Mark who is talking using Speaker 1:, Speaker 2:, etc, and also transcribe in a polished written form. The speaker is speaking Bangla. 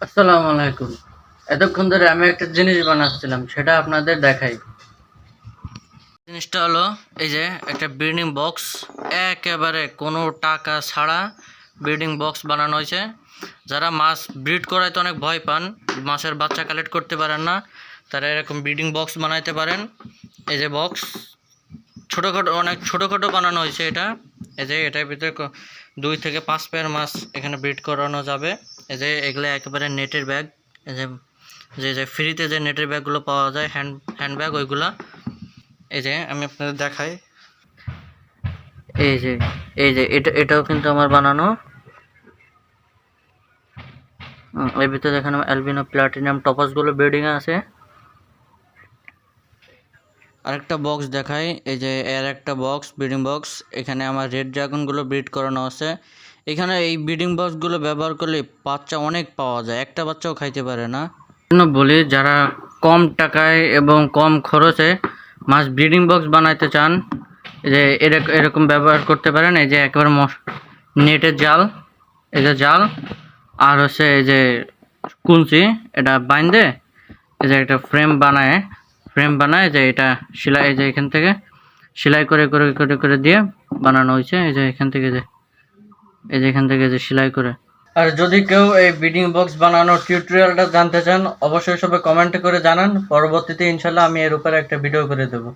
Speaker 1: আসসালামু আলাইকুম। এতক্ষণ ধরে আমি একটা জিনিস বানাচ্ছিলাম, সেটা আপনাদের দেখাই। জিনিসটা হলো এই যে একটা ব্রিডিং বক্স, একেবারে কোনো টাকা ছাড়া ব্রিডিং বক্স বানানো হয়েছে। যারা মাছ ব্রিড করাইতে অনেক ভয় পান, মাছের বাচ্চা কালেক্ট করতে পারেন না, তারা এরকম ব্রিডিং বক্স বানাইতে পারেন। এই যে বক্স ছোটোখাটো, অনেক ছোটোখাটো বানানো হয়েছে এটা। এই যে এটার ভিতরে 2 থেকে 5 পেয়ার মাছ এখানে ব্রিড করানো যাবে। এই যে এগুলো একেবারে নেটের ব্যাগ। এই যে যে যে ফ্রিতে যে নেটের ব্যাগগুলো পাওয়া যায়, হ্যান্ড ব্যাগ, ওইগুলা। এই যে আমি আপনাদের দেখাই। এই যে এটাও কিন্তু আমার বানানো। এর ভিতরে দেখেন অ্যালবিনো প্লাটিনাম টপাসগুলো ব্রিডিং আছে। আরেকটা বক্স দেখাই। এই যে এর একটা বক্স, ব্রিডিং বক্স। এখানে আমার রেড ড্রাগনগুলো ব্রিড করানো আছে। এখানে এই ব্রিডিং বক্সগুলো ব্যবহার করলে বাচ্চা অনেক পাওয়া যায়, একটা বাচ্চাও খাইতে পারে না। জন্য বলি, যারা কম টাকায় এবং কম খরচে মাছ ব্রিডিং বক্স বানাইতে চান, যে এরকম ব্যবহার করতে পারেন। এই যে একেবারে নেটের জাল, এই যে জাল, আর হচ্ছে এই যে কুঞ্চি, এটা বাইন্ধে এই যে একটা ফ্রেম বানায় যে এটা সেলাই, এই যে এখান থেকে সেলাই করে করে করে করে দিয়ে বানানো হয়েছে। এই যে এখান থেকে এখান থেকে যে সেলাই করে। আর যদি কেউ এই ব্রিডিং বক্স বানানোর টিউটোরিয়ালটা জানতে চান, অবশ্যই সবাই কমেন্ট করে জানান। পরবর্তীতে ইনশাল্লাহ আমি এর উপরে একটা ভিডিও করে দেবো।